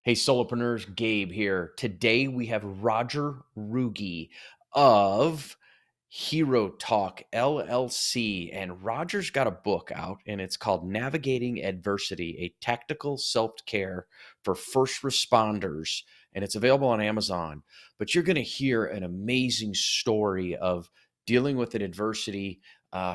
Hey, solopreneurs, Gabe here. Today we have Rodger Ruge of Hero Talk LLC. And Roger's got a book out, and it's called Navigating Adversity, a tactical self-care for first responders. And it's available on Amazon. But you're going to hear an amazing story of dealing with an adversity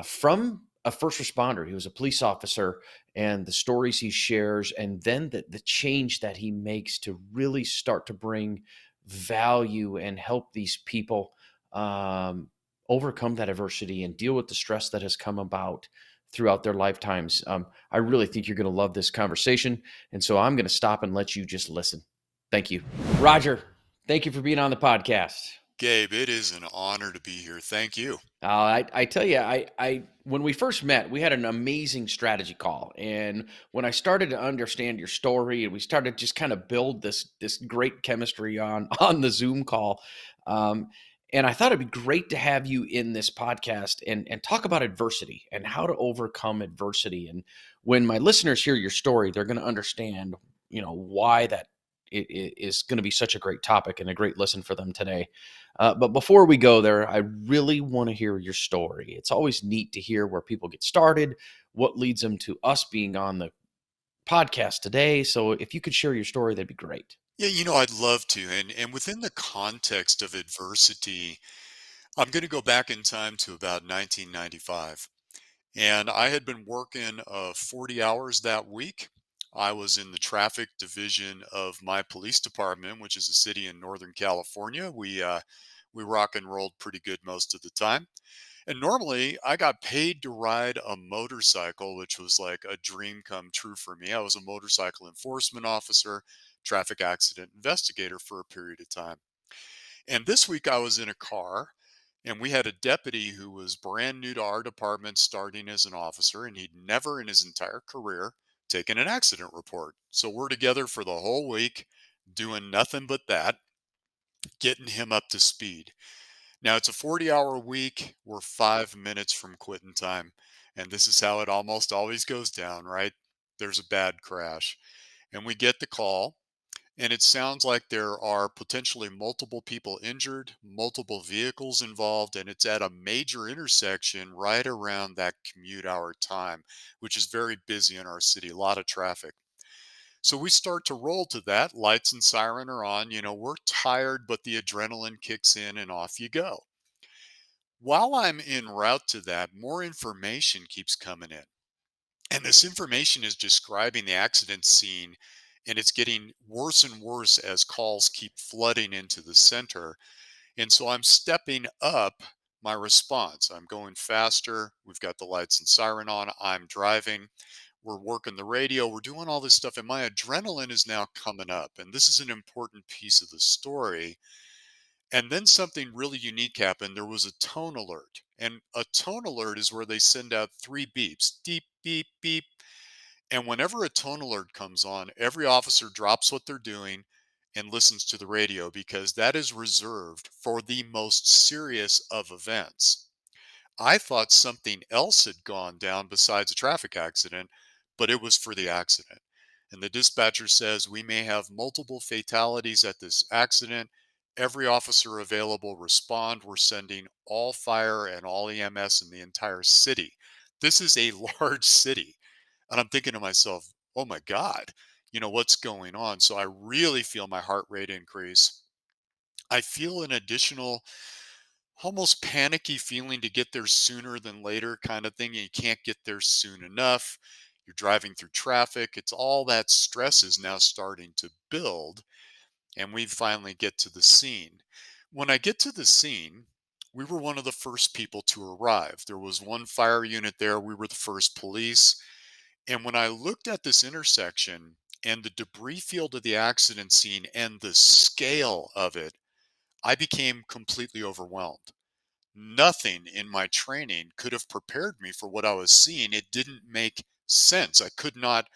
from a first responder. He was a police officer, and the stories he shares, and then the change that he makes to really start to bring value and help these people overcome that adversity and deal with the stress that has come about throughout their lifetimes. I really think you're going to love this conversation. And so I'm going to stop and let you just listen. Thank you. Roger, thank you for being on the podcast. Gabe, it is an honor to be here. Thank you. I tell you, when we first met, we had an amazing strategy call, and when I started to understand your story, and we started just kind of build this great chemistry on on the Zoom call, um, and I thought it'd be great to have you in this podcast and talk about adversity and how to overcome adversity. And when my listeners hear your story, they're going to understand, why that it is going to be such a great topic and a great listen for them today. But before we go there, I really want to hear your story. It's always neat to hear where people get started, what leads them to us being on the podcast today. So if you could share your story, that'd be great. Yeah, I'd love to. And within the context of adversity, I'm going to go back in time to about 1995. And I had been working 40 hours that week. I was in the traffic division of my police department, which is a city in Northern California. We rock and rolled pretty good most of the time. And normally I got paid to ride a motorcycle, which was like a dream come true for me. I was a motorcycle enforcement officer, traffic accident investigator for a period of time. And this week I was in a car, and we had a deputy who was brand new to our department starting as an officer, and he'd never in his entire career taken an accident report. So we're together for the whole week doing nothing but that, getting him up to speed. Now it's a 40-hour week. We're 5 minutes from quitting time. And this is how it almost always goes down, right? There's a bad crash. And we get the call, and it sounds like there are potentially multiple people injured, multiple vehicles involved, and it's at a major intersection right around that commute hour time, which is very busy in our city, a lot of traffic. So we start to roll to that. Lights and siren are on. We're tired, but the adrenaline kicks in and off you go. While I'm en route to that, more information keeps coming in. And this information is describing the accident scene, and it's getting worse and worse as calls keep flooding into the center. And so I'm stepping up my response. I'm going faster. We've got the lights and siren on. I'm driving. We're working the radio. We're doing all this stuff, and my adrenaline is now coming up. And this is an important piece of the story. And then something really unique happened. There was a tone alert. And a tone alert is where they send out three beeps: beep, beep, beep. And whenever a tone alert comes on, every officer drops what they're doing and listens to the radio, because that is reserved for the most serious of events. I thought something else had gone down besides a traffic accident, but it was for the accident. And the dispatcher says we may have multiple fatalities at this accident. Every officer available respond. We're sending all fire and all EMS in the entire city. This is a large city. And I'm thinking to myself, oh my God, what's going on? So I really feel my heart rate increase. I feel an additional, almost panicky feeling to get there sooner than later kind of thing. You can't get there soon enough. You're driving through traffic. It's all that stress is now starting to build. And we finally get to the scene. When I get to the scene, we were one of the first people to arrive. There was one fire unit there. We were the first police. And when I looked at this intersection and the debris field of the accident scene and the scale of it, I became completely overwhelmed. Nothing in my training could have prepared me for what I was seeing. It didn't make sense. I could not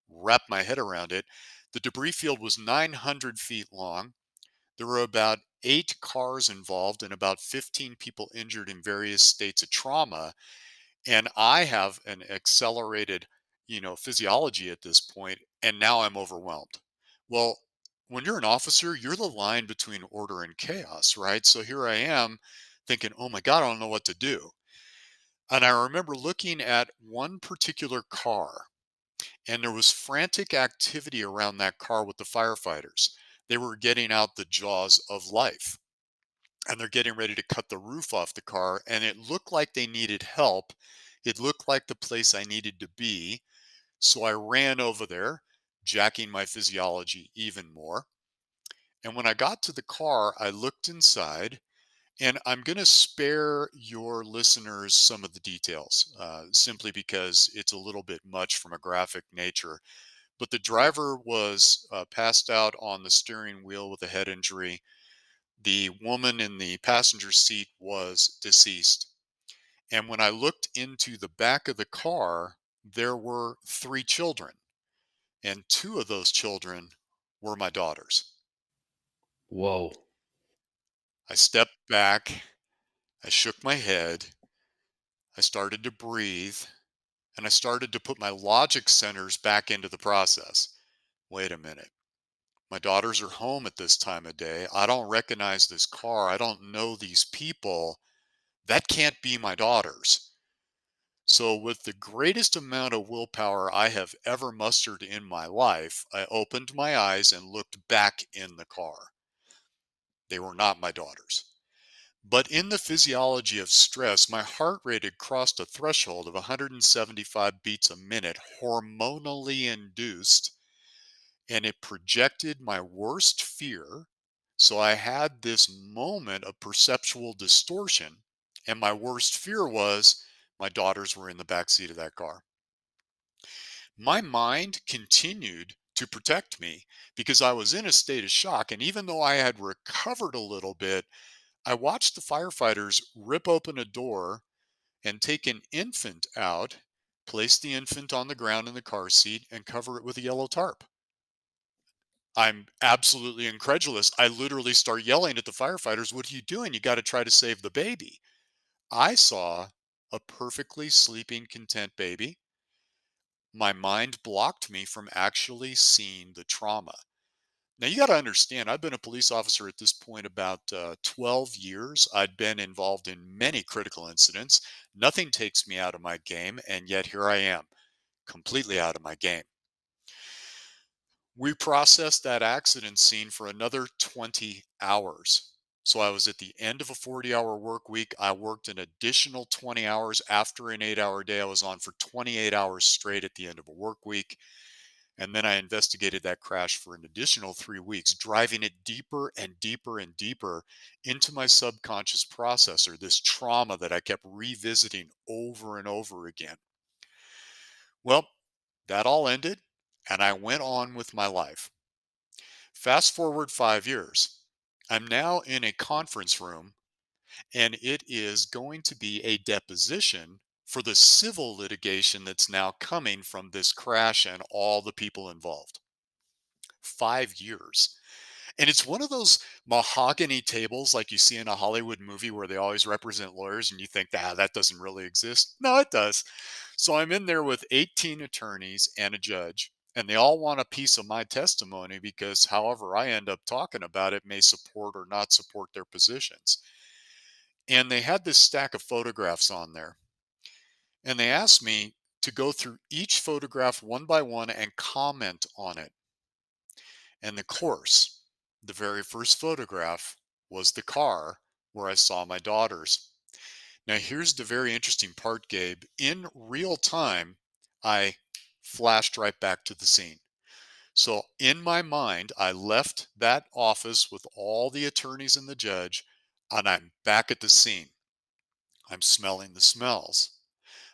wrap my head around it. The debris field was 900 feet long. There were about 8 cars involved and about 15 people injured in various states of trauma. And I have an accelerated, physiology at this point, and now I'm overwhelmed. Well, when you're an officer, you're the line between order and chaos, right? So here I am thinking, oh my God, I don't know what to do. And I remember looking at one particular car, and there was frantic activity around that car with the firefighters. They were getting out the jaws of life, and they're getting ready to cut the roof off the car. And it looked like they needed help. It looked like the place I needed to be. So I ran over there, jacking my physiology even more. And when I got to the car, I looked inside, and I'm going to spare your listeners some of the details, simply because it's a little bit much from a graphic nature. But the driver was passed out on the steering wheel with a head injury. The woman in the passenger seat was deceased. And when I looked into the back of the car, there were three children, and two of those children were my daughters. Whoa. I stepped back, I shook my head, I started to breathe, and I started to put my logic centers back into the process. Wait a minute. My daughters are home at this time of day. I don't recognize this car. I don't know these people. That can't be my daughters. So, with the greatest amount of willpower I have ever mustered in my life, I opened my eyes and looked back in the car. They were not my daughters. But in the physiology of stress, my heart rate had crossed a threshold of 175 beats a minute, hormonally induced, and it projected my worst fear. So I had this moment of perceptual distortion, and my worst fear was my daughters were in the back seat of that car. My mind continued to protect me because I was in a state of shock. And even though I had recovered a little bit, I watched the firefighters rip open a door and take an infant out, place the infant on the ground in the car seat, and cover it with a yellow tarp. I'm absolutely incredulous. I literally start yelling at the firefighters, "What are you doing? You got to try to save the baby." I saw a perfectly sleeping, content baby. My mind blocked me from actually seeing the trauma. Now, you got to understand, I've been a police officer at this point about 12 years. I'd been involved in many critical incidents. Nothing takes me out of my game. And yet here I am, completely out of my game. We processed that accident scene for another 20 hours. So I was at the end of a 40-hour work week. I worked an additional 20 hours after an 8-hour day. I was on for 28 hours straight at the end of a work week. And then I investigated that crash for an additional 3 weeks, driving it deeper and deeper and deeper into my subconscious processor, this trauma that I kept revisiting over and over again. Well, that all ended, and I went on with my life. Fast forward 5 years. I'm now in a conference room, and it is going to be a deposition for the civil litigation that's now coming from this crash and all the people involved. 5 years. And it's one of those mahogany tables like you see in a Hollywood movie where they always represent lawyers, and you think, ah, that doesn't really exist. No, it does. So I'm in there with 18 attorneys and a judge, and they all want a piece of my testimony because however I end up talking about it may support or not support their positions. And they had this stack of photographs on there, and they asked me to go through each photograph one by one and comment on it. And of course, the very first photograph was the car where I saw my daughters. Now, here's the very interesting part, Gabe. In real time, I flashed right back to the scene. So, in my mind, I left that office with all the attorneys and the judge, and I'm back at the scene. I'm smelling the smells.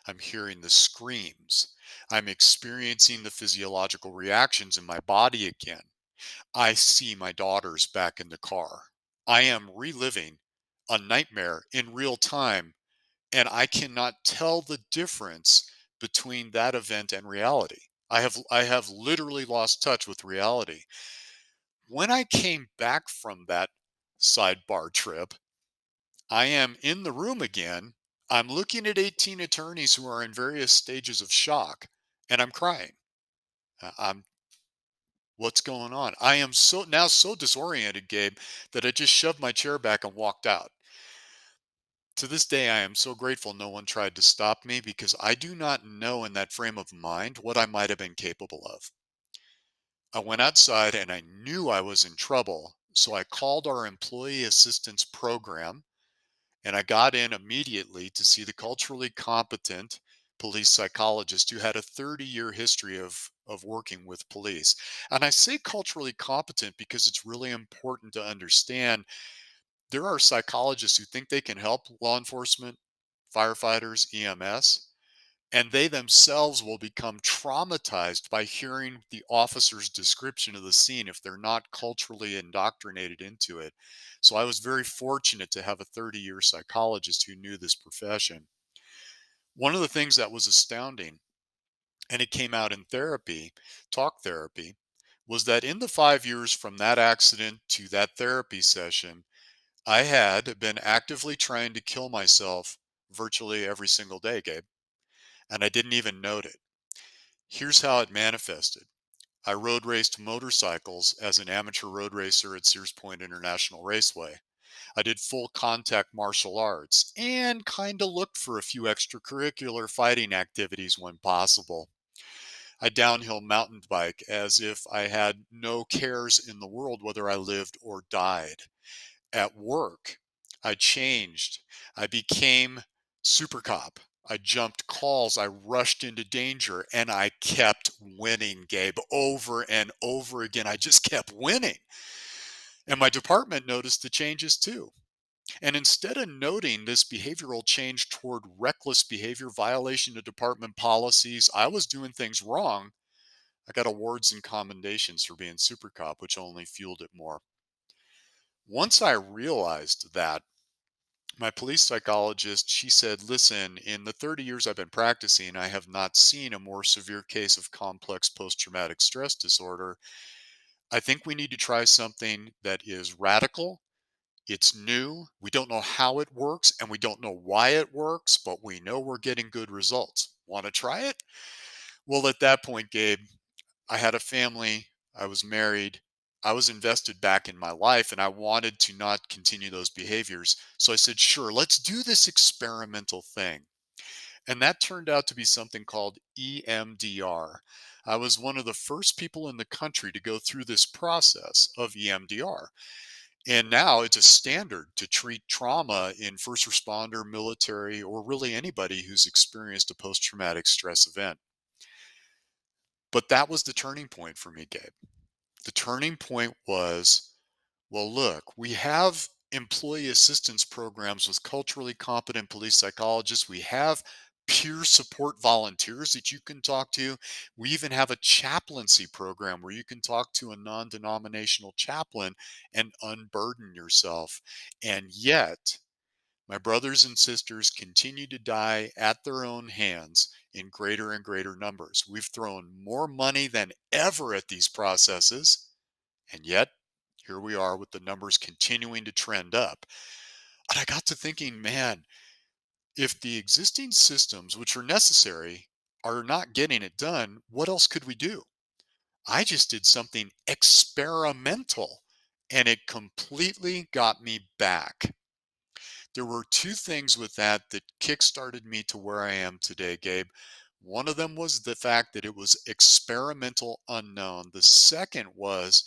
I'm hearing the screams. I'm experiencing the physiological reactions in my body again. I see my daughters back in the car. I am reliving a nightmare in real time, and I cannot tell the difference between that event and reality. I have literally lost touch with reality. When I came back from that sidebar trip, I am in the room again. I'm looking at 18 attorneys who are in various stages of shock, and I'm crying. I'm What's going on? I am so disoriented, Gabe, that I just shoved my chair back and walked out. To this day, I am so grateful no one tried to stop me because I do not know in that frame of mind what I might have been capable of. I went outside and I knew I was in trouble. So I called our employee assistance program and I got in immediately to see the culturally competent police psychologist who had a 30-year history of working with police. And I say culturally competent because it's really important to understand there are psychologists who think they can help law enforcement, firefighters, EMS, and they themselves will become traumatized by hearing the officer's description of the scene if they're not culturally indoctrinated into it. So I was very fortunate to have a 30-year psychologist who knew this profession. One of the things that was astounding, and it came out in therapy, talk therapy, was that in the 5 years from that accident to that therapy session, I had been actively trying to kill myself virtually every single day, Gabe, and I didn't even note it. Here's how it manifested. I road raced motorcycles as an amateur road racer at Sears Point International Raceway. I did full contact martial arts and kind of looked for a few extracurricular fighting activities when possible. I downhill mountain bike as if I had no cares in the world whether I lived or died. At work, I changed. I became super cop. I jumped calls. I rushed into danger and I kept winning, Gabe, over and over again. I just kept winning. And my department noticed the changes too. And instead of noting this behavioral change toward reckless behavior, violation of department policies, I was doing things wrong. I got awards and commendations for being super cop, which only fueled it more. Once I realized that, my police psychologist, she said, listen, in the 30 years I've been practicing, I have not seen a more severe case of complex post traumatic stress disorder. I think we need to try something that is radical. It's new. We don't know how it works and we don't know why it works, but we know we're getting good results. Want to try it? Well, at that point, Gabe, I had a family, I was married, I was invested back in my life, and I wanted to not continue those behaviors. So I said, sure, let's do this experimental thing. And that turned out to be something called EMDR. I was one of the first people in the country to go through this process of EMDR. And now it's a standard to treat trauma in first responder, military, or really anybody who's experienced a post traumatic stress event. But that was the turning point for me, Gabe. The turning point was, well, look, we have employee assistance programs with culturally competent police psychologists. We have peer support volunteers that you can talk to. We even have a chaplaincy program where you can talk to a non denominational chaplain and unburden yourself. And yet, my brothers and sisters continue to die at their own hands in greater and greater numbers. We've thrown more money than ever at these processes, and yet, here we are with the numbers continuing to trend up. And I got to thinking, man, if the existing systems, which are necessary, are not getting it done, what else could we do? I just did something experimental and it completely got me back. There were two things with that that kickstarted me to where I am today, Gabe. One of them was the fact that it was experimental unknown. The second was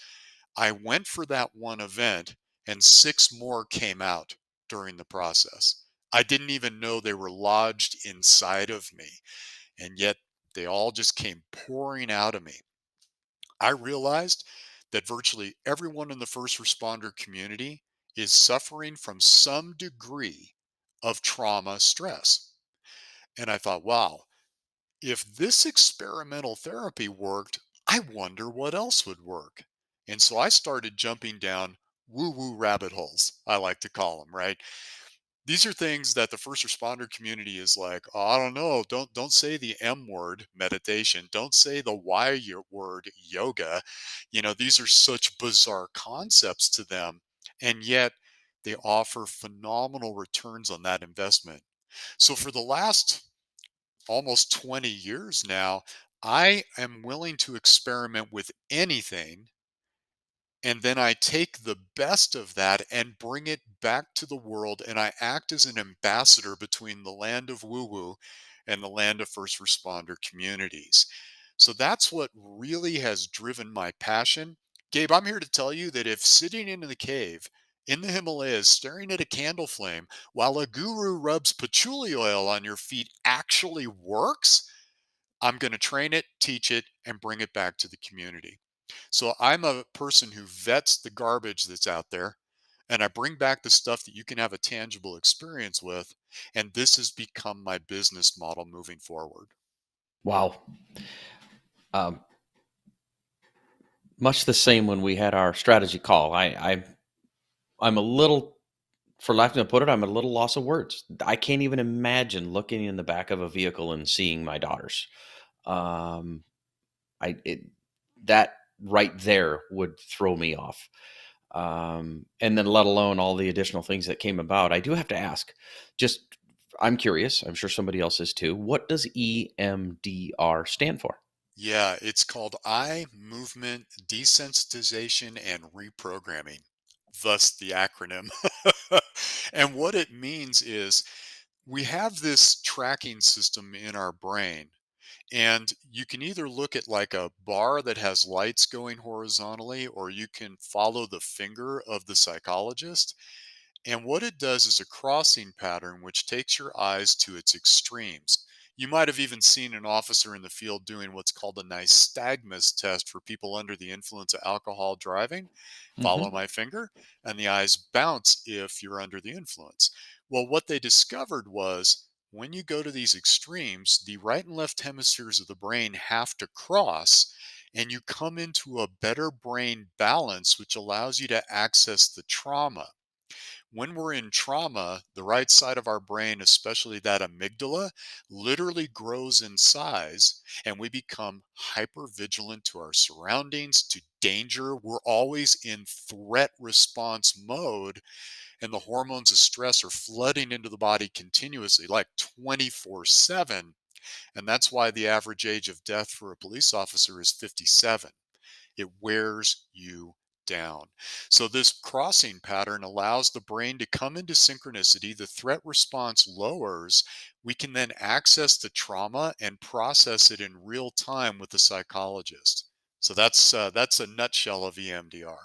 I went for that one event and six more came out during the process. I didn't even know they were lodged inside of me. And yet they all just came pouring out of me. I realized that virtually everyone in the first responder community is suffering from some degree of trauma stress. And I thought, wow, if this experimental therapy worked, I wonder what else would work. And so I started jumping down woo woo rabbit holes, I like to call them, right? These are things that the first responder community is like, oh, I don't know, don't say the M word, meditation, don't say the word, yoga. These are such bizarre concepts to them, and yet they offer phenomenal returns on that investment. So for the last almost 20 years now, I am willing to experiment with anything, and then I take the best of that and bring it back to the world, and I act as an ambassador between the land of woo woo and the land of first responder communities. So that's what really has driven my passion. Gabe, I'm here to tell you that if sitting in the cave in the Himalayas staring at a candle flame while a guru rubs patchouli oil on your feet actually works, I'm going to train it, teach it, and bring it back to the community. So I'm a person who vets the garbage that's out there, and I bring back the stuff that you can have a tangible experience with. And this has become my business model moving forward. Wow. Um, Much the same when we had our strategy call. I'm a little, for lack of put it, I'm a little loss of words. I can't even imagine looking in the back of a vehicle and seeing my daughters. Um, I it that right there would throw me off. And then let alone all the additional things that came about. I do have to ask, just I'm curious, I'm sure somebody else is too. What does EMDR stand for? Yeah, it's called eye movement desensitization and reprogramming, thus the acronym. And what it means is we have this tracking system in our brain. And you can either look at like a bar that has lights going horizontally, or you can follow the finger of the psychologist. And what it does is a crossing pattern which takes your eyes to its extremes. You might have even seen an officer in the field doing what's called a nystagmus test for people under the influence of alcohol driving. Follow Hmm. my finger, and the eyes bounce if you're under the influence. Well, what they discovered was when you go to these extremes, the right and left hemispheres of the brain have to cross, and you come into a better brain balance, which allows you to access the trauma. When we're in trauma, the right side of our brain, especially that amygdala, literally grows in size, and we become hyper vigilant to our surroundings, to danger. We're always in threat response mode, and the hormones of stress are flooding into the body continuously, like 24/7. And that's why the average age of death for a police officer is 57. It wears you down. So, this crossing pattern allows the brain to come into synchronicity. The threat response lowers. We can then access the trauma and process it in real time with the psychologist. So, that's a nutshell of EMDR.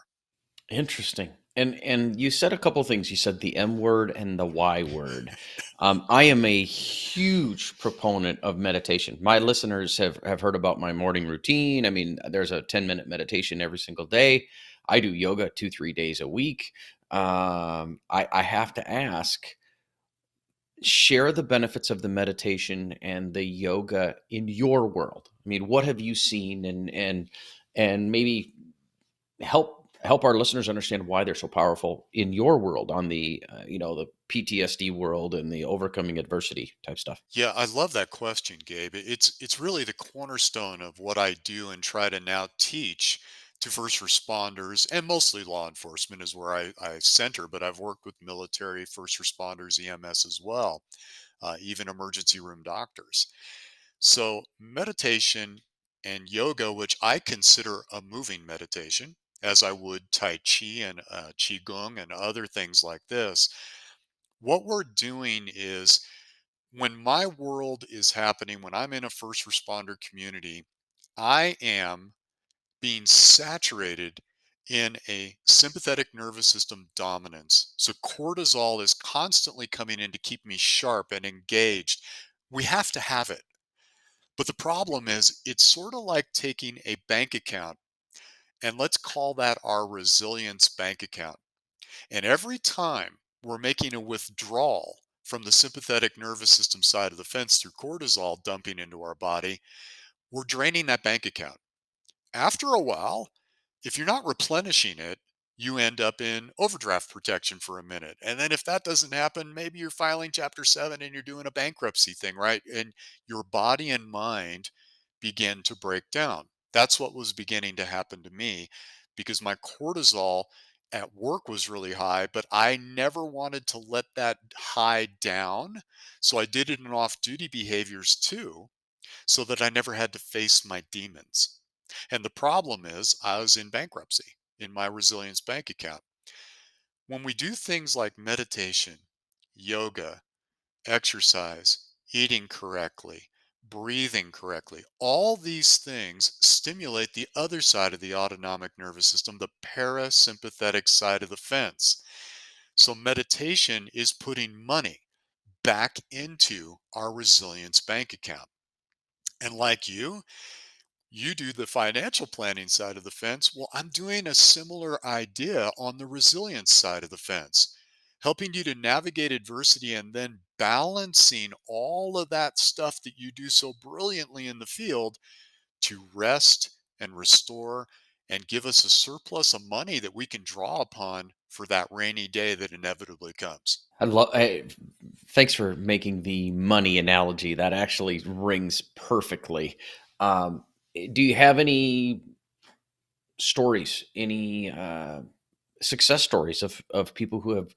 Interesting. And you said a couple things. You said the M word and the Y word. I am a huge proponent of meditation. My listeners have heard about my morning routine. I mean, there's a 10-minute meditation every single day. I do yoga 2-3 days a week. I have to ask, share the benefits of the meditation and the yoga in your world. I mean, what have you seen, and maybe help our listeners understand why they're so powerful in your world, on the the PTSD world and the overcoming adversity type stuff. Yeah, I love that question, Gabe. It's really the cornerstone of what I do and try to now teach to first responders, and mostly law enforcement is where I center, but I've worked with military, first responders, EMS as well, even emergency room doctors. So meditation and yoga, which I consider a moving meditation, as I would Tai Chi and Qigong and other things like this, what we're doing is when my world is happening, when I'm in a first responder community, I am being saturated in a sympathetic nervous system dominance. So cortisol is constantly coming in to keep me sharp and engaged. We have to have it. But the problem is, it's sort of like taking a bank account, and let's call that our resilience bank account. And every time we're making a withdrawal from the sympathetic nervous system side of the fence through cortisol dumping into our body, we're draining that bank account. After a while, if you're not replenishing it, you end up in overdraft protection for a minute. And then if that doesn't happen, maybe you're filing chapter 7 and you're doing a bankruptcy thing, right? And your body and mind begin to break down. That's what was beginning to happen to me because my cortisol at work was really high, but I never wanted to let that high down. So I did it in off duty behaviors too. so that I never had to face my demons. And the problem is, I was in bankruptcy in my resilience bank account. When we do things like meditation, yoga, exercise, eating correctly, breathing correctly, all these things stimulate the other side of the autonomic nervous system, the parasympathetic side of the fence. So, meditation is putting money back into our resilience bank account. And like you do the financial planning side of the fence. Well, I'm doing a similar idea on the resilience side of the fence, helping you to navigate adversity and then balancing all of that stuff that you do so brilliantly in the field to rest and restore and give us a surplus of money that we can draw upon for that rainy day that inevitably comes. I love. Thanks for making the money analogy. That actually rings perfectly. Um, do you have any stories, any success stories of people who have,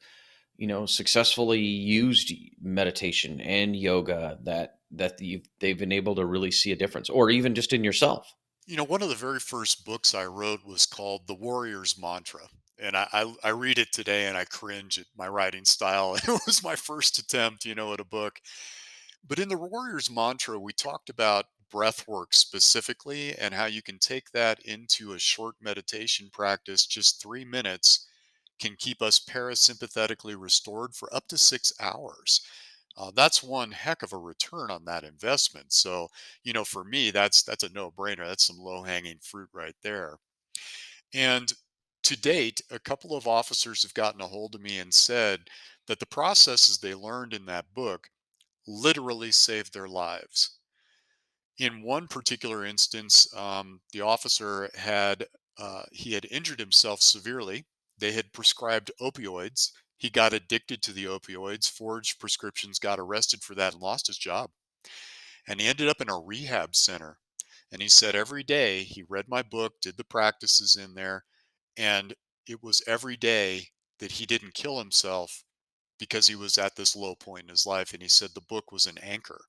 successfully used meditation and yoga that they've been able to really see a difference, or even just in yourself? One of the very first books I wrote was called The Warrior's Mantra. And I read it today and I cringe at my writing style. It was my first attempt, at a book. But in The Warrior's Mantra, we talked about breath work specifically and how you can take that into a short meditation practice. Just 3 minutes can keep us parasympathetically restored for up to 6 hours. That's one heck of a return on that investment. So, for me, that's a no-brainer. That's some low-hanging fruit right there. And to date, a couple of officers have gotten a hold of me and said that the processes they learned in that book literally saved their lives. In one particular instance, the officer had injured himself severely. They had prescribed opioids. He got addicted to the opioids, forged prescriptions, got arrested for that, and lost his job. And he ended up in a rehab center. And he said every day he read my book, did the practices in there, and it was every day that he didn't kill himself because he was at this low point in his life. And he said the book was an anchor.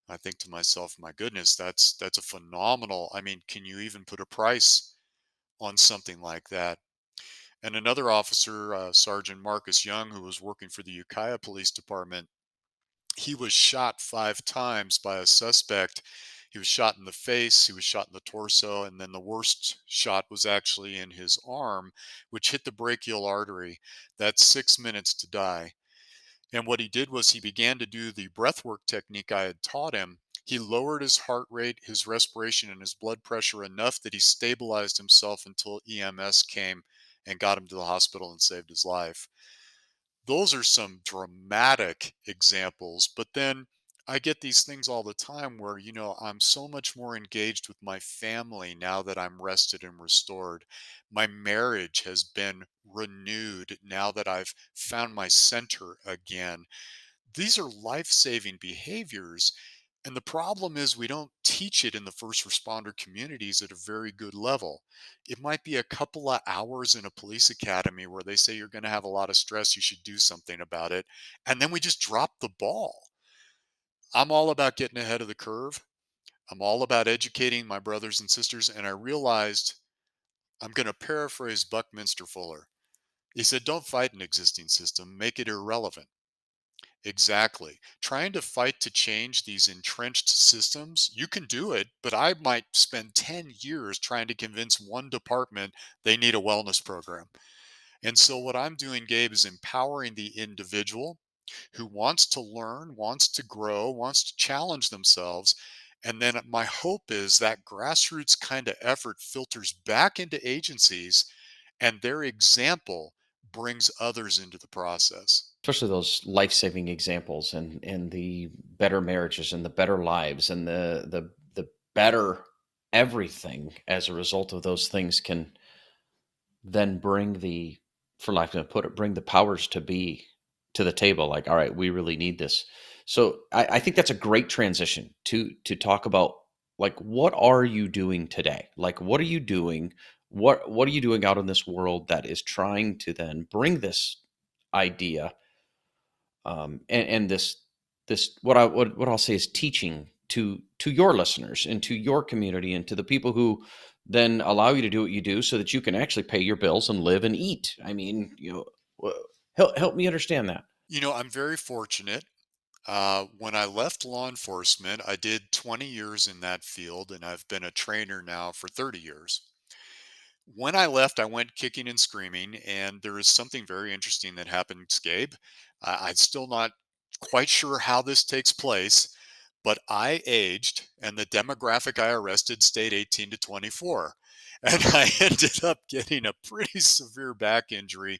I think to myself, my goodness, that's a phenomenal. I mean, can you even put a price on something like that? And another officer, Sergeant Marcus Young, who was working for the Ukiah Police Department, he was shot 5 times by a suspect. He was shot in the face, he was shot in the torso, and then the worst shot was actually in his arm, which hit the brachial artery. That's 6 minutes to die. And what he did was he began to do the breathwork technique I had taught him. He lowered his heart rate, his respiration, and his blood pressure enough that he stabilized himself until EMS came and got him to the hospital and saved his life. Those are some dramatic examples. But then I get these things all the time where, I'm so much more engaged with my family now that I'm rested and restored. My marriage has been renewed now that I've found my center again. These are life saving behaviors. And the problem is, we don't teach it in the first responder communities at a very good level. It might be a couple of hours in a police academy where they say you're going to have a lot of stress, you should do something about it. And then we just drop the ball. I'm all about getting ahead of the curve. I'm all about educating my brothers and sisters. And I realized I'm going to paraphrase Buckminster Fuller. He said, don't fight an existing system, make it irrelevant. Exactly. Trying to fight to change these entrenched systems, you can do it, but I might spend 10 years trying to convince one department they need a wellness program. And so, what I'm doing, Gabe, is empowering the individual who wants to learn, wants to grow, wants to challenge themselves. And then my hope is that grassroots kind of effort filters back into agencies and their example brings others into the process. Especially those life-saving examples, and the better marriages and the better lives and the better everything as a result of those things can then bring the, for lack of put it, bring the powers to be to the table. Like, all right, we really need this. So I think that's a great transition to talk about, like, what are you doing today? Like, what are you doing? What are you doing out in this world that is trying to then bring this idea, and this what I'll say is teaching to your listeners and to your community and to the people who then allow you to do what you do so that you can actually pay your bills and live and eat? I mean, help me understand that. I'm very fortunate. When I left law enforcement, I did 20 years in that field, and I've been a trainer now for 30 years. When I left, I went kicking and screaming, and there is something very interesting that happened, Gabe. I'm still not quite sure how this takes place, but I aged, and the demographic I arrested stayed 18 to 24. And I ended up getting a pretty severe back injury,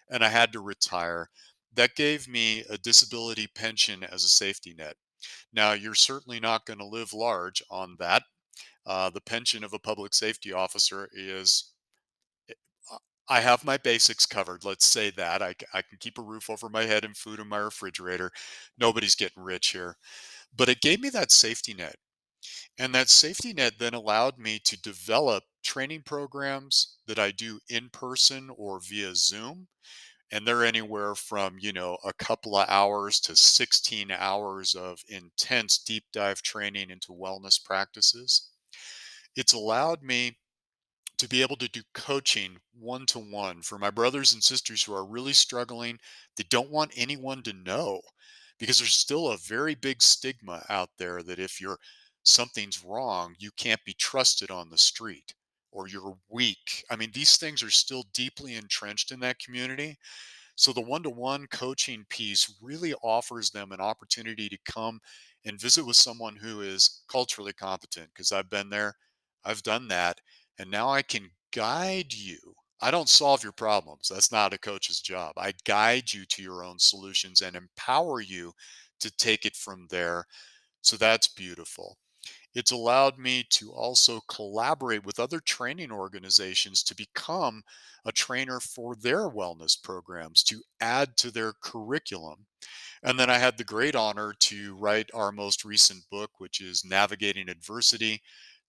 and I had to retire. That gave me a disability pension as a safety net. Now, you're certainly not going to live large on that. The pension of a public safety officer is uh, I have my basics covered. Let's say that I can keep a roof over my head and food in my refrigerator. Nobody's getting rich here, but it gave me that safety net. And that safety net then allowed me to develop training programs that I do in person or via Zoom. And they're anywhere from, a couple of hours to 16 hours of intense deep dive training into wellness practices. It's allowed me to be able to do coaching one to one for my brothers and sisters who are really struggling. They don't want anyone to know because there's still a very big stigma out there that if something's wrong, you can't be trusted on the street or you're weak. I mean, these things are still deeply entrenched in that community. So the one-to-one coaching piece really offers them an opportunity to come and visit with someone who is culturally competent because I've been there, I've done that, and now I can guide you. I don't solve your problems. That's not a coach's job. I guide you to your own solutions and empower you to take it from there. So that's beautiful. It's allowed me to also collaborate with other training organizations to become a trainer for their wellness programs, to add to their curriculum. And then I had the great honor to write our most recent book, which is Navigating Adversity: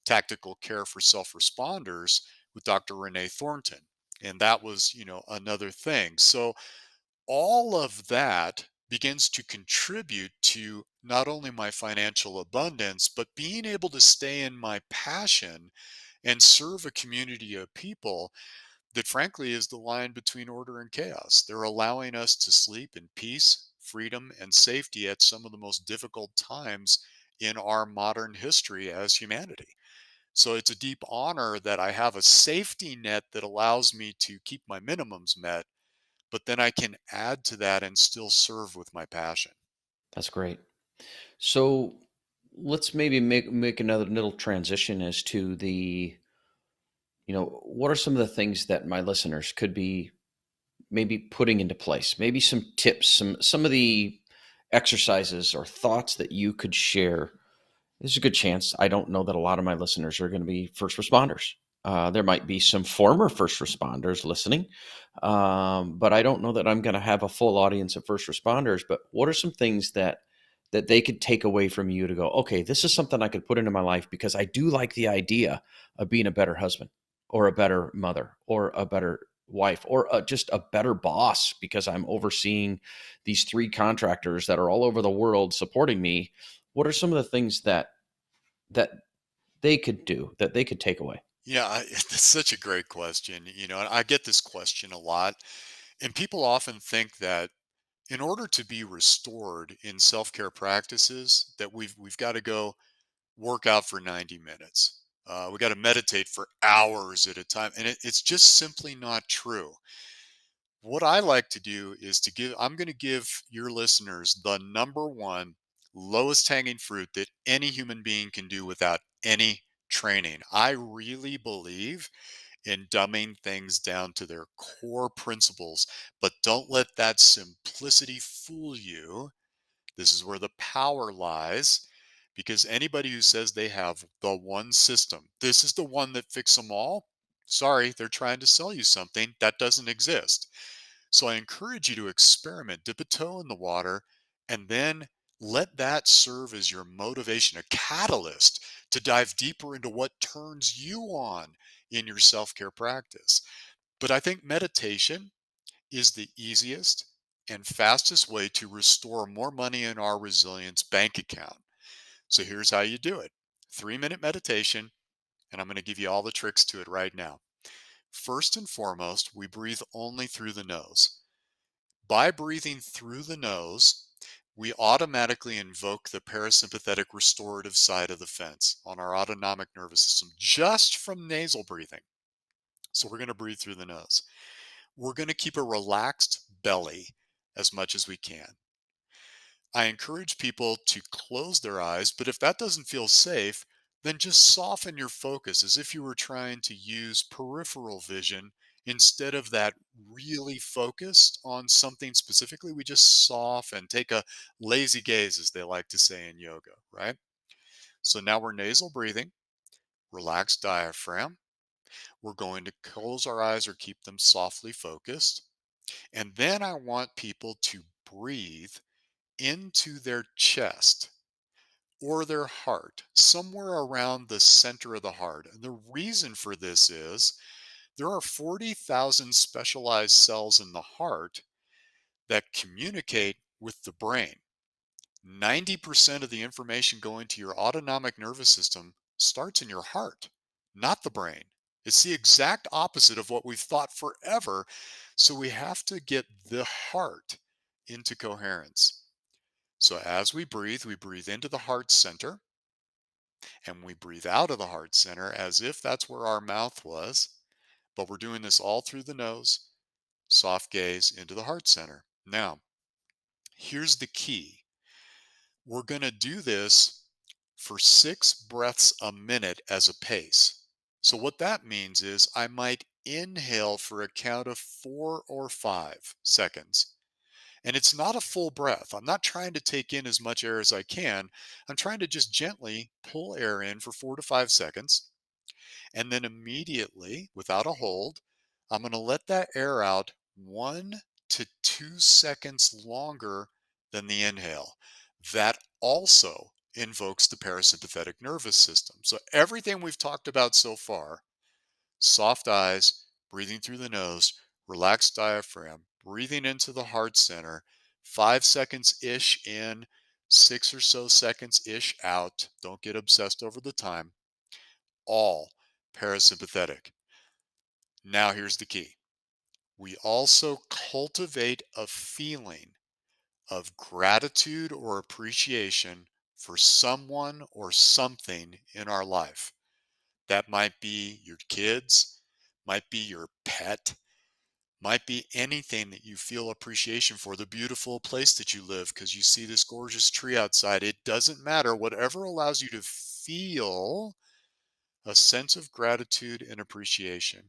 Tactical Care for Self Responders with Dr. Renee Thornton. And that was, another thing. So all of that begins to contribute to not only my financial abundance, but being able to stay in my passion and serve a community of people that, frankly, is the line between order and chaos. They're allowing us to sleep in peace, freedom, and safety at some of the most difficult times in our modern history as humanity. So it's a deep honor that I have a safety net that allows me to keep my minimums met, but then I can add to that and still serve with my passion. That's great. So let's maybe make another little transition as to the, what are some of the things that my listeners could be maybe putting into place? Maybe some tips, some of the exercises or thoughts that you could share. There's a good chance I don't know that a lot of my listeners are going to be first responders. There might be some former first responders listening, but I don't know that I'm going to have a full audience of first responders. But what are some things that they could take away from you to go, okay, this is something I could put into my life because I do like the idea of being a better husband or a better mother or a better wife or just a better boss because I'm overseeing these three contractors that are all over the world supporting me. What are some of the things that they could do, that they could take away? Yeah, that's such a great question. And I get this question a lot. And people often think that in order to be restored in self-care practices, that we've got to go work out for 90 minutes. We got to meditate for hours at a time. And it's just simply not true. What I like to do is I'm going to give your listeners the number one lowest hanging fruit that any human being can do without any training. I really believe in dumbing things down to their core principles, but don't let that simplicity fool you. This is where the power lies, because anybody who says they have the one system, this is the one that fixes them all, sorry, they're trying to sell you something that doesn't exist. So I encourage you to experiment, dip a toe in the water, and then let that serve as your motivation, a catalyst to dive deeper into what turns you on in your self care practice. But I think meditation is the easiest and fastest way to restore more money in our resilience bank account. So here's how you do it. 3-minute meditation, and I'm going to give you all the tricks to it right now. First and foremost, we breathe only through the nose. By breathing through the nose, we automatically invoke the parasympathetic restorative side of the fence on our autonomic nervous system just from nasal breathing. So we're going to breathe through the nose. We're going to keep a relaxed belly as much as we can. I encourage people to close their eyes, but if that doesn't feel safe, then just soften your focus as if you were trying to use peripheral vision instead of that really focused on something specifically. We just soften, take a lazy gaze, as they like to say in yoga, right? So now we're nasal breathing, relaxed diaphragm. We're going to close our eyes or keep them softly focused. And then I want people to breathe into their chest or their heart, somewhere around the center of the heart. And the reason for this is there are 40,000 specialized cells in the heart that communicate with the brain. 90% of the information going to your autonomic nervous system starts in your heart, not the brain. It's the exact opposite of what we've thought forever. So we have to get the heart into coherence. So as we breathe into the heart center and we breathe out of the heart center as if that's where our mouth was. But we're doing this all through the nose, soft gaze into the heart center. Now, here's the key. We're going to do this for 6 breaths a minute as a pace. So, what that means is I might inhale for a count of 4 or 5 seconds. And it's not a full breath. I'm not trying to take in as much air as I can. I'm trying to just gently pull air in for 4 to 5 seconds. And then immediately, without a hold, I'm going to let that air out 1 to 2 seconds longer than the inhale. That also invokes the parasympathetic nervous system. So, everything we've talked about so far, soft eyes, breathing through the nose, relaxed diaphragm, breathing into the heart center, 5 seconds ish in, 6 or so seconds ish out. Don't get obsessed over the time. All parasympathetic. Now, here's the key. We also cultivate a feeling of gratitude or appreciation for someone or something in our life. That might be your kids, might be your pet, might be anything that you feel appreciation for, the beautiful place that you live because you see this gorgeous tree outside. It doesn't matter. Whatever allows you to feel a sense of gratitude and appreciation.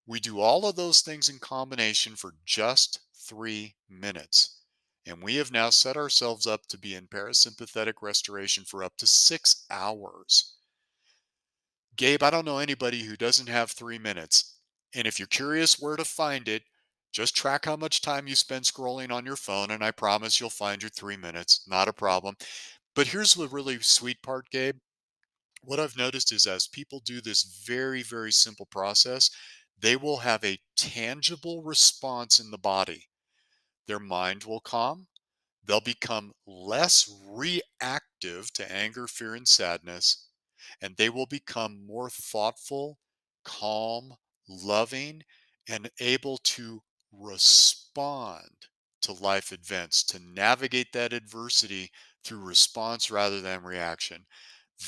We do all of those things in combination for just 3 minutes. And we have now set ourselves up to be in parasympathetic restoration for up to 6 hours. Gabe, I don't know anybody who doesn't have 3 minutes. And if you're curious where to find it, just track how much time you spend scrolling on your phone, and I promise you'll find your 3 minutes. Not a problem. But here's the really sweet part, Gabe. What I've noticed is as people do this very, very simple process, they will have a tangible response in the body. Their mind will calm. They'll become less reactive to anger, fear, and sadness, and they will become more thoughtful, calm, loving, and able to respond to life events, to navigate that adversity through response rather than reaction.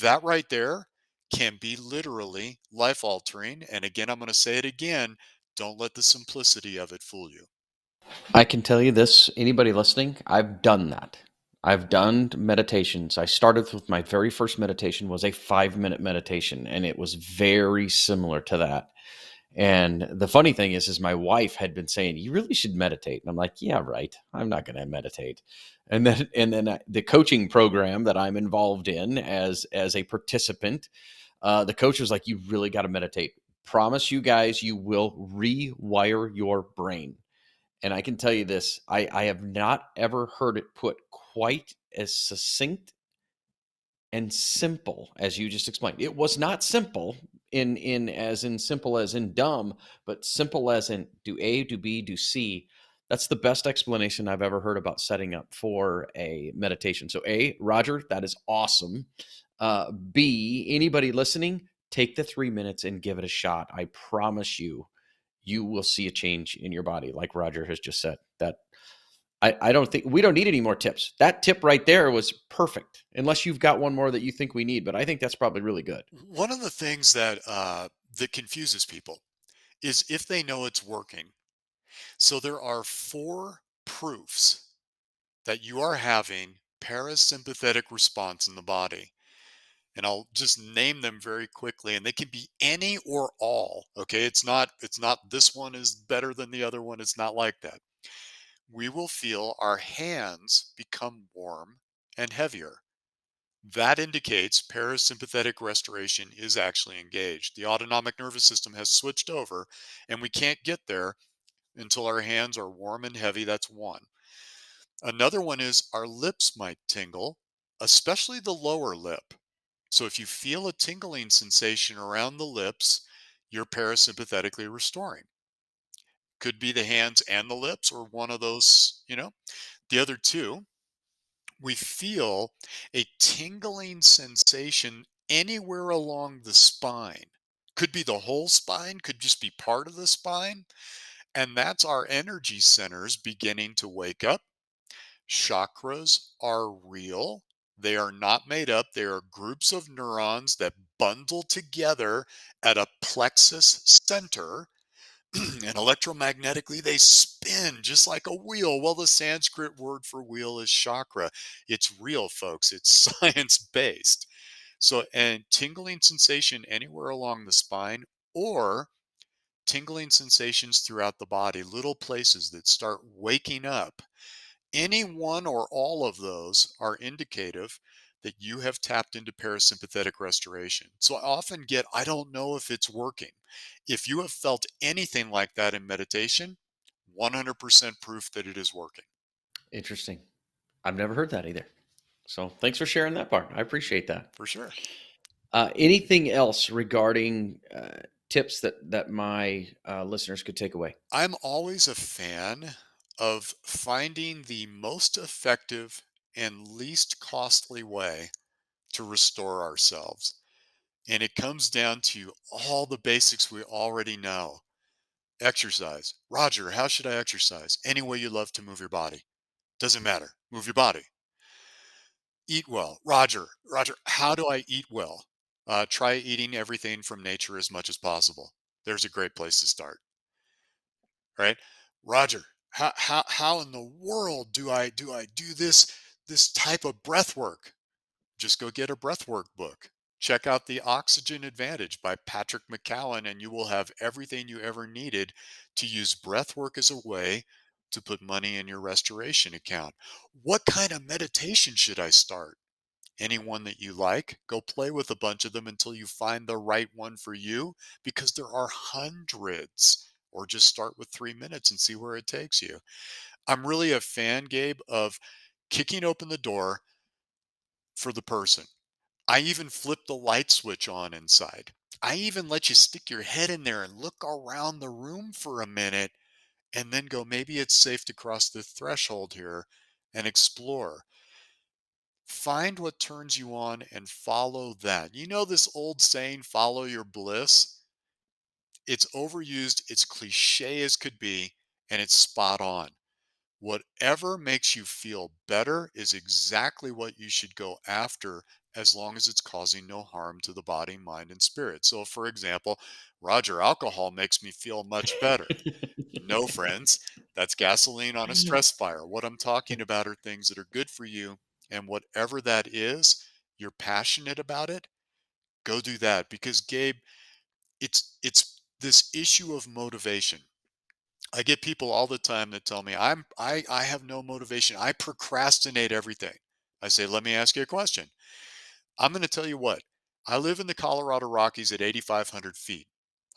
That right there can be literally life altering. And again, I'm going to say it again, don't let the simplicity of it fool you. I can tell you this, anybody listening, I've done that. I've done meditations. I started with my very first meditation was a 5-minute meditation, and it was very similar to that. And the funny thing is my wife had been saying, "You really should meditate." And I'm like, "Yeah, right. I'm not going to meditate." And then the coaching program that I'm involved in as a participant, the coach was like, "You really got to meditate. Promise you guys, you will rewire your brain." And I can tell you this, I have not ever heard it put quite as succinct and simple as you just explained. It was not simple in simple as in dumb, but simple as in do A, do B, do C. That's the best explanation I've ever heard about setting up for a meditation. So, A, Roger, that is awesome. B, anybody listening, take the 3 minutes and give it a shot. I promise you, you will see a change in your body, like Roger has just said. That I don't think we don't need any more tips. That tip right there was perfect, unless you've got one more that you think we need, but I think that's probably really good. One of the things that confuses people is if they know it's working. So there are four proofs that you are having parasympathetic response in the body. And I'll just name them very quickly, and they can be any or all. Okay, it's not this one is better than the other one. It's not like that. We will feel our hands become warm and heavier. That indicates parasympathetic restoration is actually engaged. The autonomic nervous system has switched over, and we can't get there until our hands are warm and heavy. That's one. Another one is our lips might tingle, especially the lower lip. So if you feel a tingling sensation around the lips, you're parasympathetically restoring. Could be the hands and the lips or one of those. The other two, we feel a tingling sensation anywhere along the spine. Could be the whole spine, could just be part of the spine. And that's our energy centers beginning to wake up. Chakras are real. They are not made up. They are groups of neurons that bundle together at a plexus center. And electromagnetically, they spin just like a wheel. Well, the Sanskrit word for wheel is chakra. It's real, folks. It's science based. So, and tingling sensation anywhere along the spine or tingling sensations throughout the body, little places that start waking up. Any one or all of those are indicative that you have tapped into parasympathetic restoration. So I often get, I don't know if it's working. If you have felt anything like that in meditation, 100% proof that it is working. Interesting. I've never heard that either. So, thanks for sharing that part. I appreciate that. For sure. Anything else regarding tips that my listeners could take away? I'm always a fan of finding the most effective and least costly way to restore ourselves. And it comes down to all the basics we already know. Exercise. Roger, how should I exercise? Any way you love to move your body. Doesn't matter. Move your body. Eat well. Roger, how do I eat well? Try eating everything from nature as much as possible. There's a great place to start, right? Roger, how in the world do I do this type of breath work? Just go get a breathwork book. Check out The Oxygen Advantage by Patrick McCowan, and you will have everything you ever needed to use breathwork as a way to put money in your restoration account. What kind of meditation should I start? Anyone that you like, go play with a bunch of them until you find the right one for you because there are hundreds. Or just start with 3 minutes and see where it takes you. I'm really a fan, Gabe, of kicking open the door for the person. I even flip the light switch on inside. I even let you stick your head in there and look around the room for a minute and then go, maybe it's safe to cross the threshold here and explore. Find what turns you on and follow that. You know, this old saying, follow your bliss? It's overused, it's cliche as could be, and it's spot on. Whatever makes you feel better is exactly what you should go after as long as it's causing no harm to the body, mind, and spirit. So, for example, Roger, alcohol makes me feel much better. No, friends, that's gasoline on a stress fire. What I'm talking about are things that are good for you. And whatever that is, you're passionate about it, go do that. Because, Gabe, it's this issue of motivation. I get people all the time that tell me I have no motivation. I procrastinate everything. I say, let me ask you a question. I'm going to tell you what. I live in the Colorado Rockies at 8,500 feet.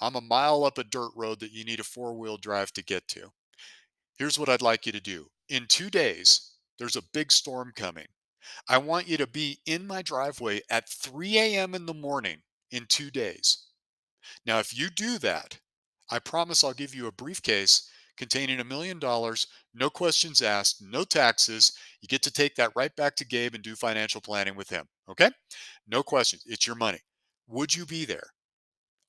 I'm a mile up a dirt road that you need a four-wheel drive to get to. Here's what I'd like you to do. In 2 days, there's a big storm coming. I want you to be in my driveway at 3 a.m. in the morning in 2 days. Now, if you do that, I promise I'll give you a briefcase containing $1 million, no questions asked, no taxes. You get to take that right back to Gabe and do financial planning with him. Okay? No questions. It's your money. Would you be there?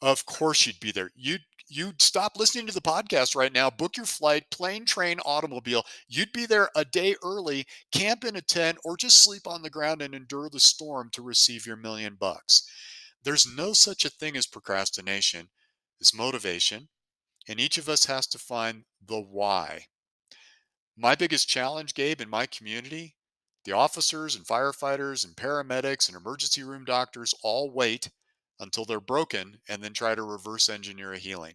Of course you'd be there. You'd stop listening to the podcast right now, book your flight, plane, train, automobile. You'd be there a day early, camp in a tent, or just sleep on the ground and endure the storm to receive your $1 million. There's no such a thing as procrastination. It's motivation, and each of us has to find the why. My biggest challenge, Gabe, in my community, the officers and firefighters and paramedics and emergency room doctors all wait until they're broken and then try to reverse engineer a healing.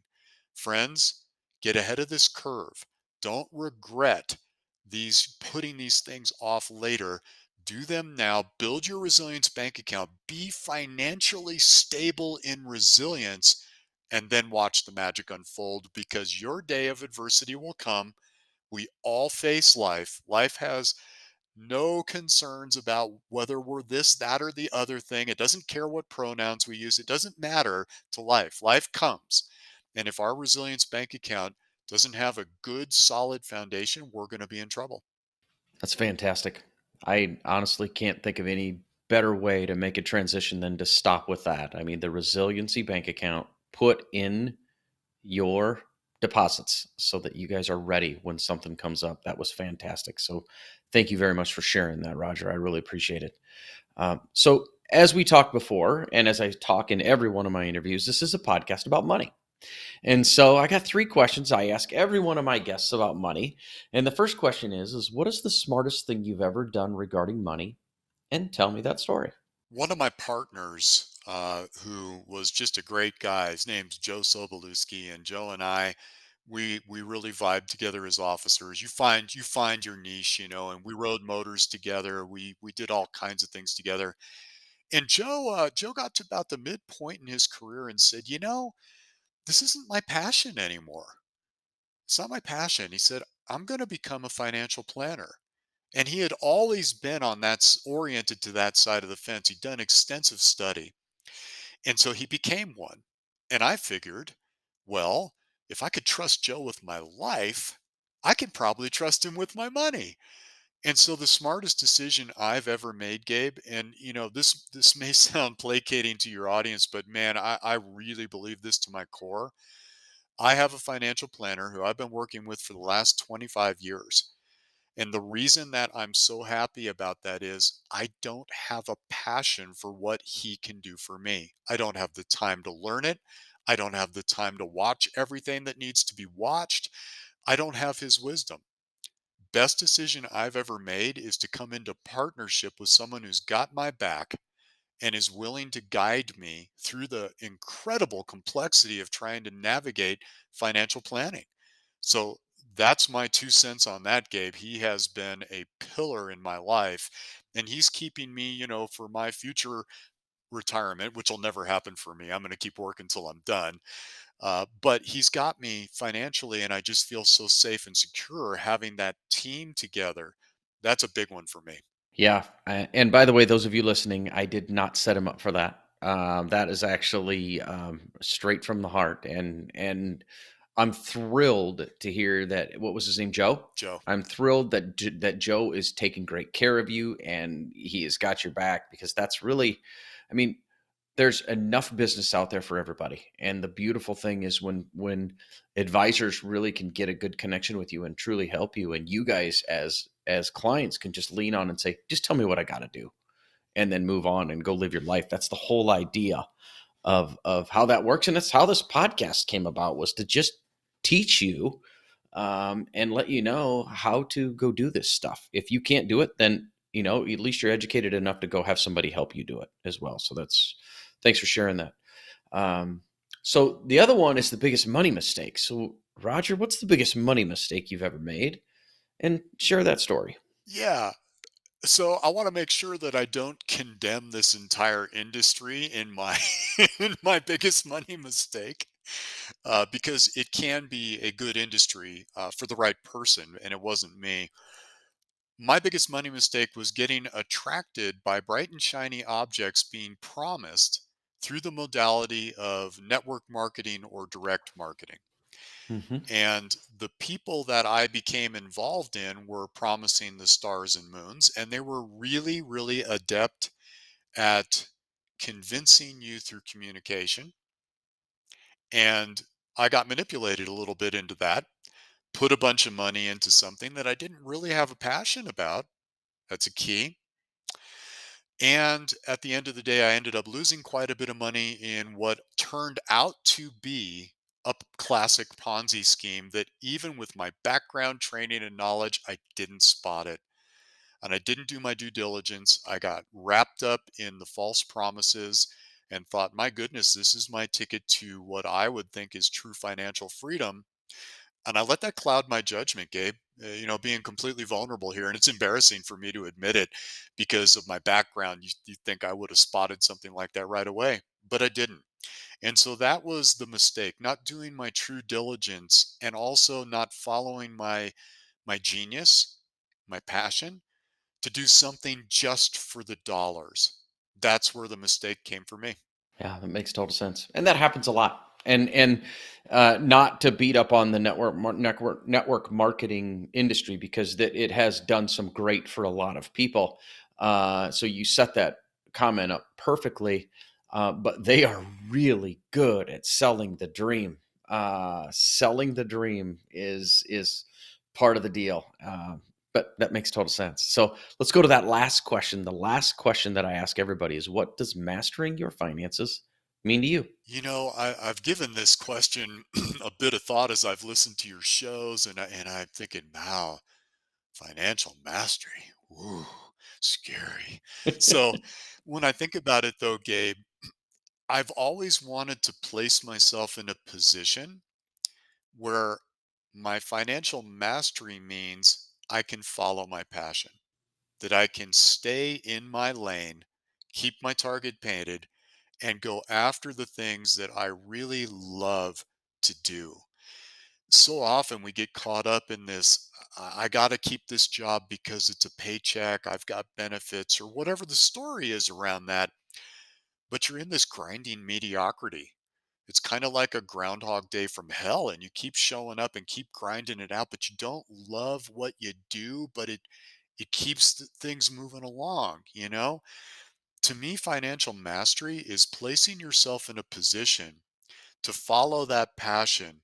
Friends, get ahead of this curve. Don't regret these putting these things off later. Do them now. Build your resilience bank account. Be financially stable in resilience and then watch the magic unfold, because your day of adversity will come. We all face life. Life has no concerns about whether we're this, that, or the other thing. It doesn't care what pronouns we use. It doesn't matter to life. Life comes. And if our resilience bank account doesn't have a good, solid foundation, we're going to be in trouble. That's fantastic. I honestly can't think of any better way to make a transition than to stop with that. I mean, the resiliency bank account, put in your deposits so that you guys are ready when something comes up. That was fantastic. So, thank you very much for sharing that, Roger. I really appreciate it. So, as we talked before, and as I talk in every one of my interviews, this is a podcast about money. And so I got three questions I ask every one of my guests about money. And the first question is what is the smartest thing you've ever done regarding money? And tell me that story. One of my partners, who was just a great guy, his name's Joe Sobolewski, and Joe and I, we really vibed together as officers. You find your niche, and we rode motors together. We did all kinds of things together. And Joe got to about the midpoint in his career and said, this isn't my passion anymore. It's not my passion. He said, I'm going to become a financial planner. And he had always been oriented to that side of the fence. He'd done extensive study. And so he became one. And I figured, well, if I could trust Joe with my life, I could probably trust him with my money. And so the smartest decision I've ever made, Gabe, and this may sound placating to your audience, but man, I really believe this to my core. I have a financial planner who I've been working with for the last 25 years. And the reason that I'm so happy about that is I don't have a passion for what he can do for me. I don't have the time to learn it. I don't have the time to watch everything that needs to be watched. I don't have his wisdom. Best decision I've ever made is to come into partnership with someone who's got my back and is willing to guide me through the incredible complexity of trying to navigate financial planning. So that's my 2 cents on that, Gabe. He has been a pillar in my life, and he's keeping me, for my future retirement, which will never happen for me. I'm going to keep working until I'm done. But he's got me financially, and I just feel so safe and secure having that team together. That's a big one for me. Yeah. And by the way, those of you listening, I did not set him up for that. That is actually straight from the heart. And I'm thrilled to hear that. What was his name? Joe. Joe. I'm thrilled that that Joe is taking great care of you and he has got your back, because that's really, I mean, there's enough business out there for everybody. And the beautiful thing is when advisors really can get a good connection with you and truly help you, and you guys as clients can just lean on and say, just tell me what I got to do, and then move on and go live your life. That's the whole idea of how that works. And that's how this podcast came about, was to just teach you and let you know how to go do this stuff. If you can't do it, then at least you're educated enough to go have somebody help you do it as well. So that's thanks for sharing that. Um, so the other one is the biggest money mistake. So Roger, what's the biggest money mistake you've ever made? And share that story. Yeah. So I want to make sure that I don't condemn this entire industry in my in my biggest money mistake, because it can be a good industry for the right person, and it wasn't me. My biggest money mistake was getting attracted by bright and shiny objects being promised through the modality of network marketing or direct marketing. Hmm. And the people that I became involved in were promising the stars and moons, and they were really, really adept at convincing you through communication. And I got manipulated a little bit into that, put a bunch of money into something that I didn't really have a passion about. That's a key. And at the end of the day, I ended up losing quite a bit of money in what turned out to be a classic Ponzi scheme that, even with my background training and knowledge, I didn't spot it. And I didn't do my due diligence. I got wrapped up in the false promises and thought, my goodness, this is my ticket to what I would think is true financial freedom. And I let that cloud my judgment, Gabe. Being completely vulnerable here, and it's embarrassing for me to admit it because of my background. You think I would have spotted something like that right away, but I didn't. And so that was the mistake, not doing my true diligence and also not following my genius, my passion to do something just for the dollars. That's where the mistake came for me. Yeah, that makes total sense, and that happens a lot. And not to beat up on the network marketing industry, because that it has done some great for a lot of people. So you set that comment up perfectly, but they are really good at selling the dream. Selling the dream is part of the deal. But that makes total sense. So let's go to that last question. The last question that I ask everybody is, what does mastering your finances mean to you? I've given this question a bit of thought as I've listened to your shows, and I'm thinking, wow, financial mastery, ooh, scary. So when I think about it, though, Gabe, I've always wanted to place myself in a position where my financial mastery means I can follow my passion, that I can stay in my lane, keep my target painted, and go after the things that I really love to do. So often we get caught up in this, I got to keep this job because it's a paycheck, I've got benefits, or whatever the story is around that. But you're in this grinding mediocrity. It's kind of like a groundhog day from hell, and you keep showing up and keep grinding it out, but you don't love what you do, but it keeps things moving along. To me, financial mastery is placing yourself in a position to follow that passion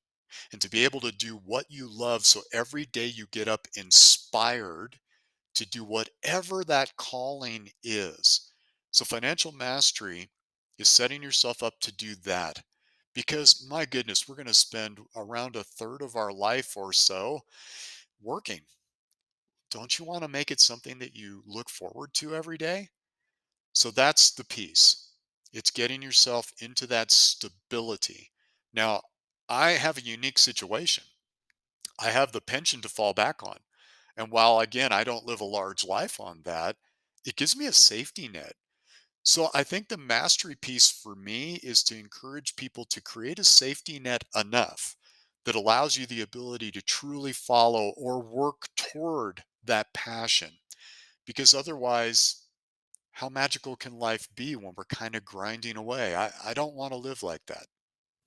and to be able to do what you love. So every day you get up inspired to do whatever that calling is. So financial mastery is setting yourself up to do that. Because my goodness, we're going to spend around a third of our life or so working. Don't you want to make it something that you look forward to every day? So that's the piece. It's getting yourself into that stability. Now, I have a unique situation. I have the pension to fall back on. And while, again, I don't live a large life on that, it gives me a safety net. So I think the mastery piece for me is to encourage people to create a safety net enough that allows you the ability to truly follow or work toward that passion. Because otherwise, how magical can life be when we're kind of grinding away? I don't want to live like that.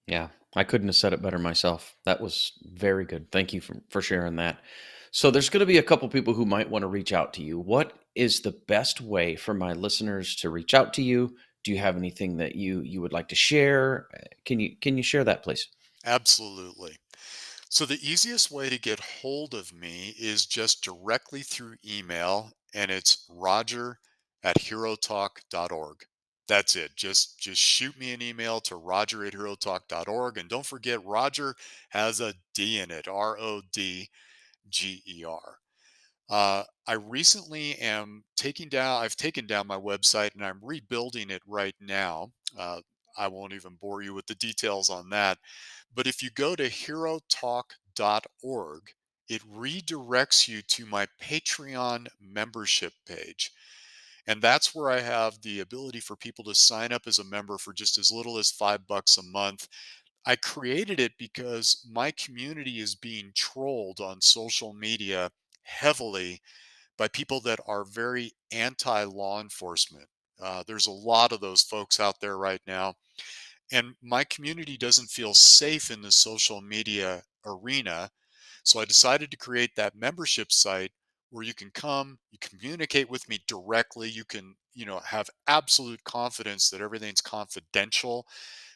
Yeah, I couldn't have said it better myself. That was very good. Thank you for sharing that. So there's going to be a couple people who might want to reach out to you. What is the best way for my listeners to reach out to you? Do you have anything that you would like to share? Can you share that, please? Absolutely. So the easiest way to get hold of me is just directly through email, and it's roger@herotalk.org. That's it. Just shoot me an email to roger@herotalk.org. And don't forget, Roger has a D in it, Rodger. I recently am I've taken down my website and I'm rebuilding it right now. I won't even bore you with the details on that. But if you go to herotalk.org, it redirects you to my Patreon membership page. And that's where I have the ability for people to sign up as a member for just as little as $5 a month. I created it because my community is being trolled on social media heavily by people that are very anti law enforcement. There's a lot of those folks out there right now. And my community doesn't feel safe in the social media arena. So I decided to create that membership site where you can come, you communicate with me directly. You can, have absolute confidence that everything's confidential,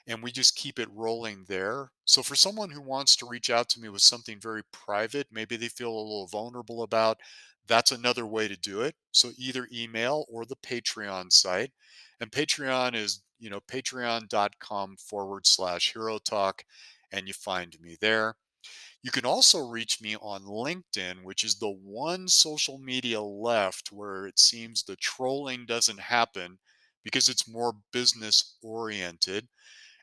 and we just keep it rolling there. So for someone who wants to reach out to me with something very private, maybe they feel a little vulnerable about, that's another way to do it. So either email or the Patreon site. And Patreon is, patreon.com/hero talk, and you find me there. You can also reach me on LinkedIn, which is the one social media left where it seems the trolling doesn't happen because it's more business oriented.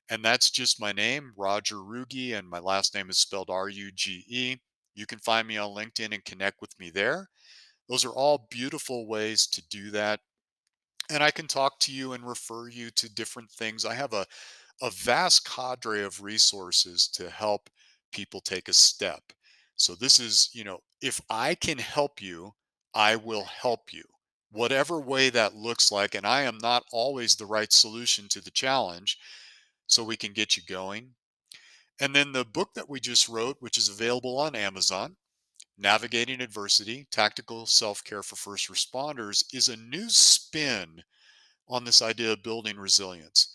And that's just my name, Rodger Ruge, and my last name is spelled Ruge. You can find me on LinkedIn and connect with me there. Those are all beautiful ways to do that. And I can talk to you and refer you to different things. I have a vast cadre of resources to help people take a step. So this is, if I can help you, I will help you. Whatever way that looks like, and I am not always the right solution to the challenge, so we can get you going. And then the book that we just wrote, which is available on Amazon, Navigating Adversity: Tactical Self-Care for First Responders, is a new spin on this idea of building resilience.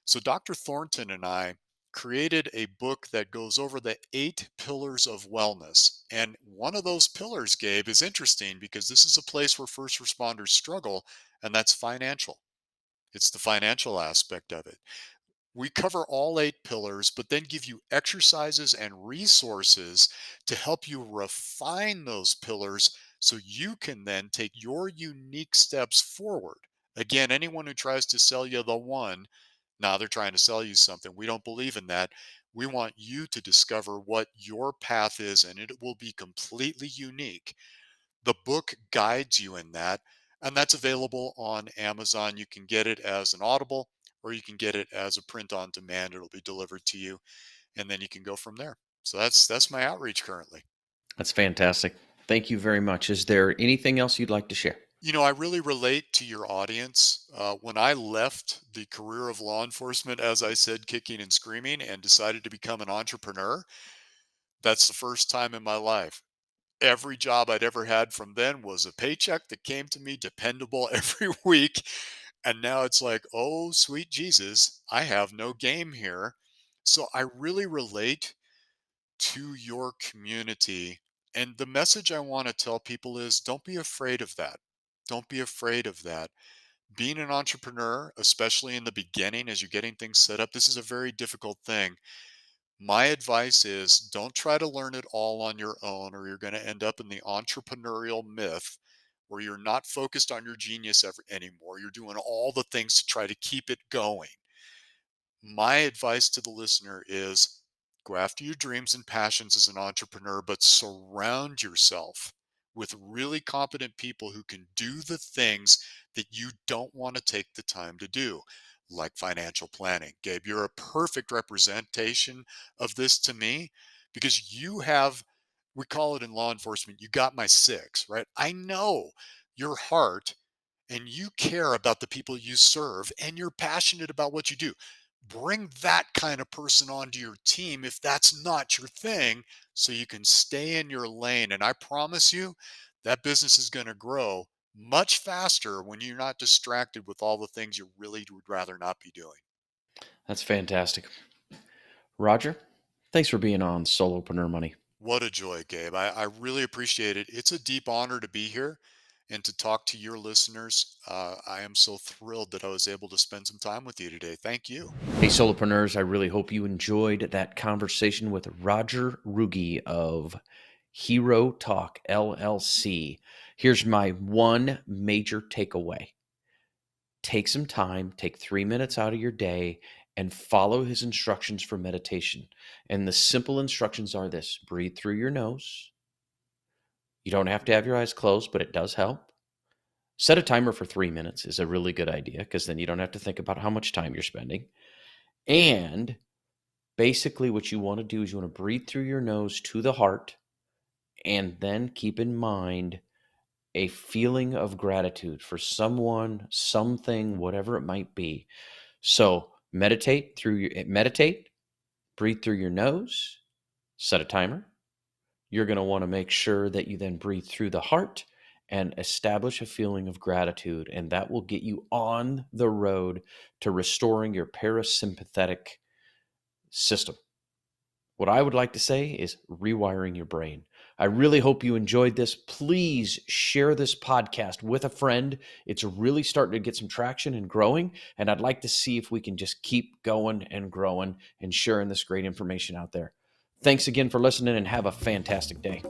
So Dr. Thornton and I created a book that goes over the 8 pillars of wellness. And one of those pillars, Gabe, is interesting because this is a place where first responders struggle, and that's financial. It's the financial aspect of it. We cover all 8 pillars, but then give you exercises and resources to help you refine those pillars so you can then take your unique steps forward. Again, anyone who tries to sell you the one, now they're trying to sell you something. We don't believe in that. We want you to discover what your path is, and it will be completely unique. The book guides you in that, and that's available on Amazon. You can get it as an Audible, or you can get it as a print on demand. It'll be delivered to you, and then you can go from there. So that's my outreach currently. That's fantastic. Thank you very much. Is there anything else you'd like to share? I really relate to your audience. When I left the career of law enforcement, as I said, kicking and screaming, and decided to become an entrepreneur, that's the first time in my life. Every job I'd ever had from then was a paycheck that came to me dependable every week. And now it's like, oh, sweet Jesus, I have no game here. So I really relate to your community. And the message I want to tell people is don't be afraid of that. Don't be afraid of that. Being an entrepreneur, especially in the beginning as you're getting things set up, this is a very difficult thing. My advice is don't try to learn it all on your own, or you're going to end up in the entrepreneurial myth where you're not focused on your genius anymore. You're doing all the things to try to keep it going. My advice to the listener is go after your dreams and passions as an entrepreneur, but surround yourself with really competent people who can do the things that you don't want to take the time to do, like financial planning. Gabe, you're a perfect representation of this to me because you have, we call it in law enforcement, you got my six, right? I know your heart and you care about the people you serve and you're passionate about what you do. Bring that kind of person onto your team if that's not your thing, so you can stay in your lane. And I promise you, that business is going to grow much faster when you're not distracted with all the things you really would rather not be doing. That's fantastic. Roger, thanks for being on Solopreneur Money. What a joy, Gabe. I really appreciate it. It's a deep honor to be here and to talk to your listeners. I am so thrilled that I was able to spend some time with you today. Thank you. Hey, Solopreneurs, I really hope you enjoyed that conversation with Rodger Ruge of Hero Talk LLC. Here's my one major takeaway: take some time, take 3 minutes out of your day, and follow his instructions for meditation. And the simple instructions are this: breathe through your nose. You don't have to have your eyes closed, but it does help. Set a timer for 3 minutes is a really good idea because then you don't have to think about how much time you're spending. And basically, what you want to do is you want to breathe through your nose to the heart and then keep in mind a feeling of gratitude for someone, something, whatever it might be. So Meditate, breathe through your nose, set a timer. You're going to want to make sure that you then breathe through the heart and establish a feeling of gratitude. And that will get you on the road to restoring your parasympathetic system. What I would like to say is rewiring your brain. I really hope you enjoyed this. Please share this podcast with a friend. It's really starting to get some traction and growing. And I'd like to see if we can just keep going and growing and sharing this great information out there. Thanks again for listening and have a fantastic day.